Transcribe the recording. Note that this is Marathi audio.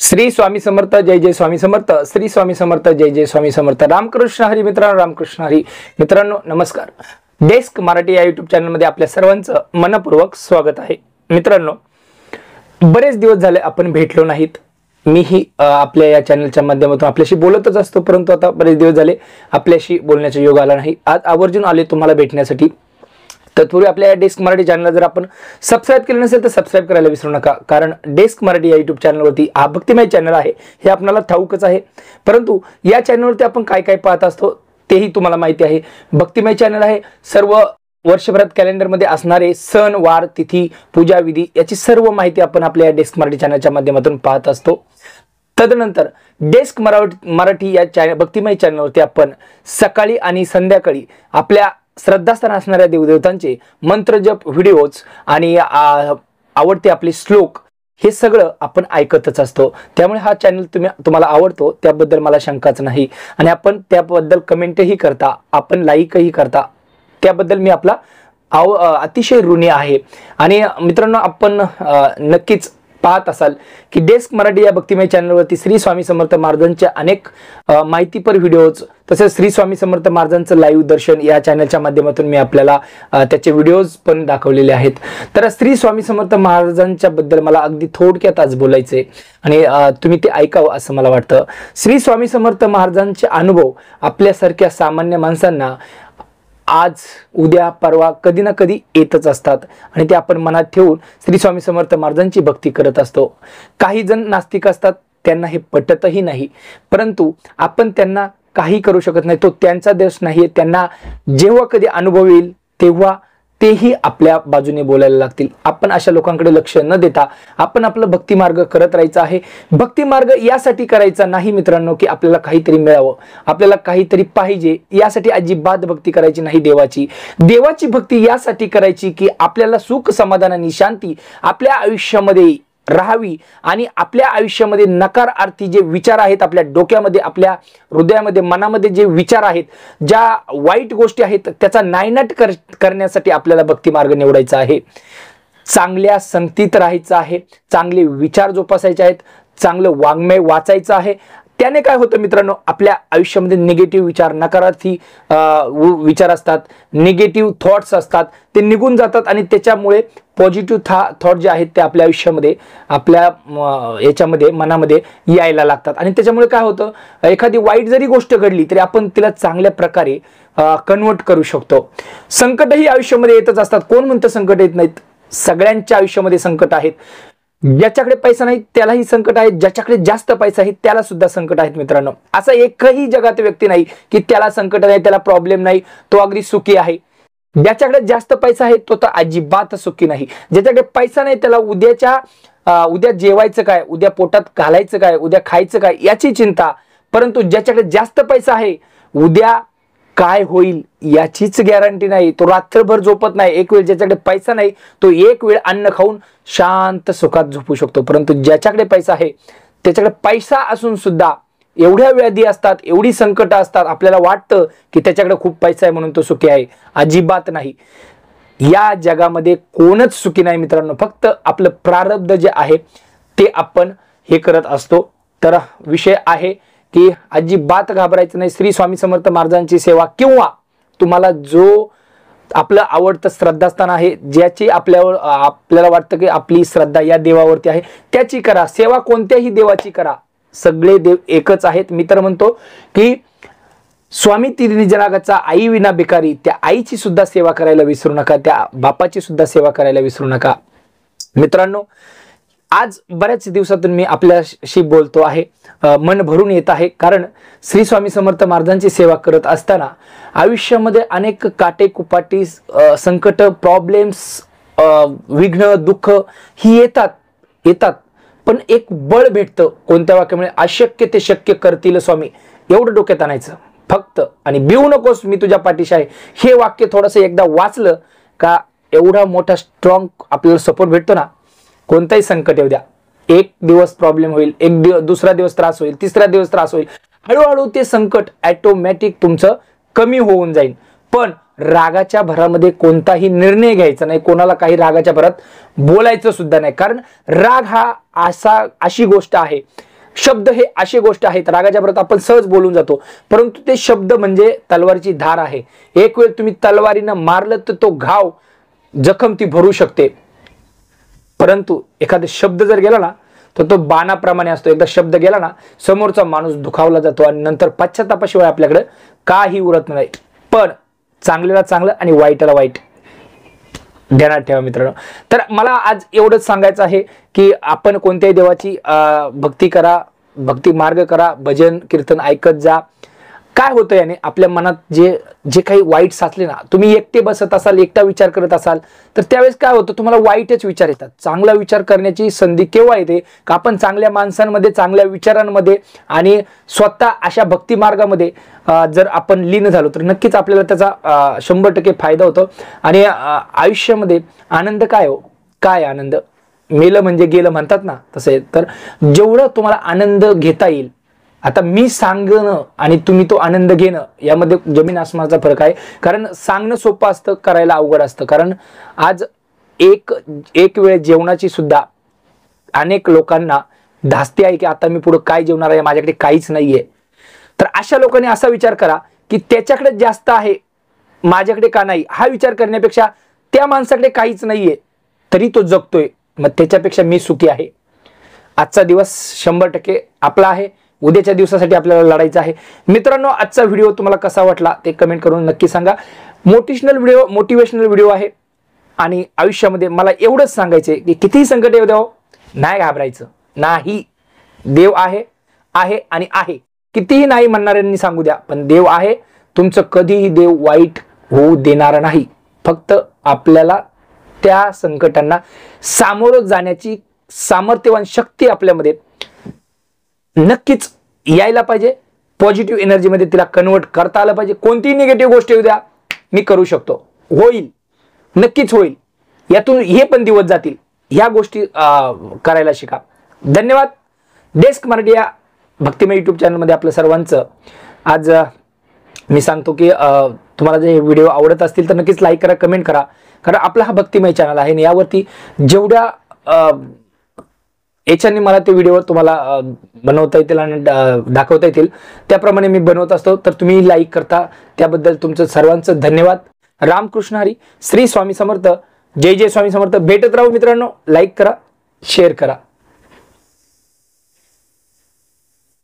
श्री स्वामी समर्थ, जय जय स्वामी समर्थ. श्री स्वामी समर्थ, जय जय स्वामी समर्थ. रामकृष्ण हरी मित्रांनो, रामकृष्ण हरी मित्रांनो, नमस्कार. डेस्क मराठी या युट्यूब चॅनलमध्ये आपल्या सर्वांचं मनपूर्वक स्वागत आहे. मित्रांनो, बरेच दिवस झाले आपण भेटलो नाहीत. मीही आपल्या या चॅनलच्या माध्यमातून आपल्याशी बोलतच असतो, परंतु आता बरेच दिवस झाले आपल्याशी बोलण्याचा योग आला नाही. आज आवर्जून आले तुम्हाला भेटण्यासाठी. तत्पूर्वी आपल्या या डेस्क मराठी चॅनलला जर आपण सबस्क्राईब केलं नसेल तर सबस्क्राईब करायला विसरू नका, कारण डेस्क मराठी या युट्यूब चॅनलवरती हा भक्तिमय चॅनल आहे हे आपल्याला ठाऊकच आहे. परंतु या चॅनलवरती आपण काय काय पाहत असतो तेही तुम्हाला माहिती आहे. भक्तिमय चॅनल आहे. सर्व वर्षभरात कॅलेंडरमध्ये असणारे सण, वार, तिथी, पूजा, विधी याची सर्व माहिती आपण आपल्या डेस्क मराठी चॅनलच्या माध्यमातून पाहत असतो. तदनंतर डेस्क मराठी या भक्तिमय चॅनलवरती आपण सकाळी आणि संध्याकाळी आपल्या श्रद्धास्थान असणाऱ्या देवदेवतांचे मंत्रजप व्हिडिओज आणि आवडते आपले श्लोक हे सगळं आपण ऐकतच असतो. त्यामुळे हा चॅनल तुम्हाला आवडतो त्याबद्दल मला शंकाच नाही. आणि आपण त्याबद्दल कमेंटही करता, आपण लाईकही करता, त्याबद्दल मी आपला अतिशय ऋणी आहे. आणि मित्रांनो, आपण नक्कीच पाहत असाल की डेस्क मराठी या भक्तिमय चॅनलवरती श्री स्वामी समर्थ महाराजांच्या अनेक माहितीपर व्हिडिओज, तसेच श्री स्वामी समर्थ महाराजांचं लाईव्ह दर्शन या चॅनलच्या माध्यमातून मी आपल्याला त्याचे व्हिडिओज पण दाखवलेले आहेत. तर श्री स्वामी समर्थ महाराजांच्या बद्दल मला अगदी थोडक्यात आज बोलायचंय आणि तुम्ही ते ऐकावं असं मला वाटतं. श्री स्वामी समर्थ महाराजांचे अनुभव आपल्यासारख्या सामान्य माणसांना आज, उद्या, परवा कधी ना कधी येतच असतात आणि ते आपण मनात ठेवून श्री स्वामी समर्थ महाराजांची भक्ती करत असतो. काही जण नास्तिक असतात, त्यांना हे पटतही नाही, परंतु आपण त्यांना काही करू शकत नाही. तो त्यांचा दोष नाहीये. त्यांना जेव्हा कधी अनुभव येईल तेव्हा तेही आपल्या बाजूने बोलायला लागतील. आपण अशा लोकांकडे लक्ष न देता आपण आपलं भक्ती मार्ग करत राहायचा आहे. भक्ती मार्ग यासाठी करायचा नाही मित्रांनो की आपल्याला काहीतरी मिळावं, आपल्याला काहीतरी पाहिजे, यासाठी अजिबात भक्ती करायची नाही. देवाची भक्ती यासाठी करायची की आपल्याला सुख, समाधान आणि शांती आपल्या आयुष्यामध्ये राहावी आणि आपल्या आयुष्यामध्ये नकारार्थी जे विचार आहेत, आपल्या डोक्यामध्ये, आपल्या हृदयामध्ये, मनामध्ये जे विचार आहेत, ज्या वाईट गोष्टी आहेत, त्याचा नायनाट करण्यासाठी आपल्याला भक्ती मार्ग निवडायचा आहे. चांगल्या संगतीत राहायचं आहे, चांगले विचार जोपासायचे आहेत, चांगलं वाङ्मय वाचायचं आहे. त्याने काय होतं मित्रांनो, आपल्या आयुष्यामध्ये निगेटिव्ह विचार, नकारार्थी विचार असतात, निगेटिव्ह थॉट्स असतात, ते निघून जातात आणि त्याच्यामुळे पॉझिटिव्ह थॉट जे आहेत ते आपल्या आयुष्यामध्ये, आपल्या याच्यामध्ये, मनामध्ये यायला लागतात. आणि त्याच्यामुळे काय होतं, एखादी वाईट जरी गोष्ट घडली तरी आपण तिला चांगल्या प्रकारे कन्वर्ट करू शकतो. संकटही आयुष्यामध्ये येतच असतात. कोण म्हणतं संकट येत नाहीत? सगळ्यांच्या आयुष्यामध्ये संकट आहेत. ज्याच्याकडे पैसा नाही त्यालाही संकट आहे, ज्याच्याकडे जास्त पैसा आहे त्याला सुद्धा संकट आहेत. मित्रांनो, असा एकही जगात व्यक्ती नाही की त्याला संकट नाही, त्याला प्रॉब्लेम नाही, तो अगदी सुखी आहे. ज्याच्याकडे जास्त पैसा आहे तो तर अजिबात सुखी नाही. ज्याच्याकडे पैसा नाही त्याला उद्या जेवायचं काय, उद्या पोटात घालायचं काय, उद्या खायचं काय याची चिंता. परंतु ज्याच्याकडे जास्त पैसा आहे, उद्या काय होईल याचीच गॅरंटी नाही. तो रात्रभर झोपत नाही. एक वेळ ज्याच्याकडे पैसा नाही तो एक वेळ अन्न खाऊन शांत सुखात झोपू शकतो. परंतु ज्याच्याकडे पैसा आहे, त्याच्याकडे पैसा असून सुद्धा एवढ्या व्याधी असतात, एवढी संकट असतात, आपल्याला वाटतं की त्याच्याकडे खूप पैसा आहे म्हणून तो सुखी आहे. अजिबात नाही. या जगामध्ये कोणच सुखी नाही मित्रांनो. फक्त आपलं प्रारब्ध जे आहे ते आपण हे करत असतो. तर विषय आहे की अजिबात घाबरायचं नाही. श्री स्वामी समर्थ महाराजांची सेवा किंवा तुम्हाला जो आपलं आवडतं श्रद्धास्थान आहे, ज्याची आपल्याला वाटतं की आपली श्रद्धा या देवावरती आहे, त्याची करा. सेवा कोणत्याही देवाची करा. सगळे देव एकच आहेत. मी तर म्हणतो की स्वामी तिन्ही जनागाचा आई विना भिकारी, त्या आईची सुद्धा सेवा करायला विसरू नका, त्या बापाची सुद्धा सेवा करायला विसरू नका. मित्रांनो, आज बऱ्याच दिवसातून मी आपल्याशी बोलतो आहे. मन भरून येत आहे, कारण श्री स्वामी समर्थ महाराजांची सेवा करत असताना आयुष्यामध्ये अनेक काटे कुपाटी, संकट, प्रॉब्लेम्स, विघ्न, दुःख ही येतात. पण एक बळ भेटतं कोणत्या वाक्यामुळे, अशक्य ते शक्य करतील स्वामी, एवढं डोक्यात आणायचं फक्त. आणि भिवू नकोस, मी तुझ्या पाठीशी आहे. हे वाक्य थोडंसं एकदा वाचलं का एवढा मोठा स्ट्रॉंग आपल्याला सपोर्ट भेटतो ना. कोणताही संकट येऊ द्या, एक दिवस प्रॉब्लेम होईल, दुसरा दिवस त्रास होईल, तिसरा दिवस त्रास होईल, हळूहळू ते संकट ऑटोमॅटिक तुमचं कमी होऊन जाईल. पण रागाच्या भरामध्ये कोणताही निर्णय घ्यायचा नाही, कोणाला काही रागाच्या भरात बोलायचं सुद्धा नाही. कारण राग हा अशी गोष्ट आहे शब्द हे अशी गोष्ट आहेत, रागाच्या भरात आपण सहज बोलून जातो, परंतु ते शब्द म्हणजे तलवारची धार आहे. एक वेळ तुम्ही तलवारीनं मारलं तर तो घाव, जखम ती भरू शकते, परंतु एखादा शब्द जर गेला ना तर तो बाणाप्रमाणे असतो. एकदा शब्द गेला ना समोरचा माणूस दुखावला जातो आणि नंतर पश्चातापाशिवाय आपल्याकडे काही उरत नाही. पण चांगल्याला चांगलं आणि वाईटाला वाईट ध्यानात ठेवा मित्रांनो. तर मला आज एवढंच सांगायचं आहे की आपण कोणत्याही देवाची भक्ती करा, भक्ती मार्ग करा, भजन कीर्तन ऐकत जा. काय होतं याने आपल्या मनात जे जे काही वाईट साचले ना, तुम्ही एकटे बसत असाल, एकटा विचार करत असाल तर त्यावेळेस काय होतं, तुम्हाला वाईटच विचार येतात. चांगला विचार करण्याची संधी केव्हा येते का आपण चांगल्या माणसांमध्ये, चांगल्या विचारांमध्ये आणि स्वतः अशा भक्ती मार्गामध्ये जर आपण लीन झालो तर नक्कीच आपल्याला त्याचा 100% फायदा होतो. आणि आयुष्यामध्ये आनंद काय हो, काय आनंद, मेलं म्हणजे गेलं म्हणतात ना तसे. तर जेवढं तुम्हाला आनंद घेता येईल, आता मी सांगणं आणि तुम्ही तो आनंद घेणं यामध्ये जमीन आसमानाचा फरक आहे. कारण सांगणं सोपं असतं, करायला अवघड असतं. कारण आज एक वेळ जेवणाची सुद्धा अनेक लोकांना धास्ती आहे की आता मी पुढे काय जेवणार आहे, माझ्याकडे काहीच नाहीये. तर अशा लोकांनी असा विचार करा की त्याच्याकडे जास्त आहे, माझ्याकडे का नाही, हा विचार करण्यापेक्षा त्या माणसाकडे काहीच नाहीये तरी तो जगतोय, मग त्याच्यापेक्षा मी सुखी आहे. आजचा दिवस 100% आपला आहे. उद्याच्या दिवसासाठी आपल्याला लढायचं आहे. मित्रांनो, आजचा व्हिडिओ तुम्हाला कसा वाटला ते कमेंट करून नक्की सांगा. मोटिवेशनल व्हिडिओ आहे आणि आयुष्यामध्ये मला एवढंच सांगायचंय की कितीही संकट येऊ द्यावं, नाही घाबरायचं. नाही, देव आहे आणि आहे. कितीही नाही म्हणणाऱ्यांनी सांगू द्या, पण देव आहे. तुमचं कधीही देव वाईट होऊ देणार नाही. फक्त आपल्याला त्या संकटांना सामोरं जाण्याची सामर्थ्यवान शक्ती आपल्यामध्ये नक्कीच यायला पाहिजे. पॉझिटिव्ह एनर्जीमध्ये तिला कन्वर्ट करता आलं पाहिजे. कोणतीही निगेटिव्ह गोष्ट येऊ द्या, मी करू शकतो, होईल, नक्कीच होईल, यातून हे पण दिवस जातील. ह्या गोष्टी करायला शिका. धन्यवाद. डेस्क मराठी या भक्तिमय यूट्यूब चॅनलमध्ये आपलं सर्वांचं आज मी सांगतो की तुम्हाला जे व्हिडिओ आवडत असतील तर नक्कीच लाईक करा, कमेंट करा. कारण आपला हा भक्तिमय चॅनल आहे आणि यावरती जेवढ्या याच्याने मला ते व्हिडिओ तुम्हाला बनवता येतील आणि दाखवता येतील त्याप्रमाणे मी बनवत असतो. तर तुम्ही लाईक करता त्याबद्दल तुमचं सर्वांचं धन्यवाद. रामकृष्ण हरी. श्री स्वामी समर्थ. जय जय स्वामी समर्थ. भेटत राहू मित्रांनो. लाईक करा, शेअर करा.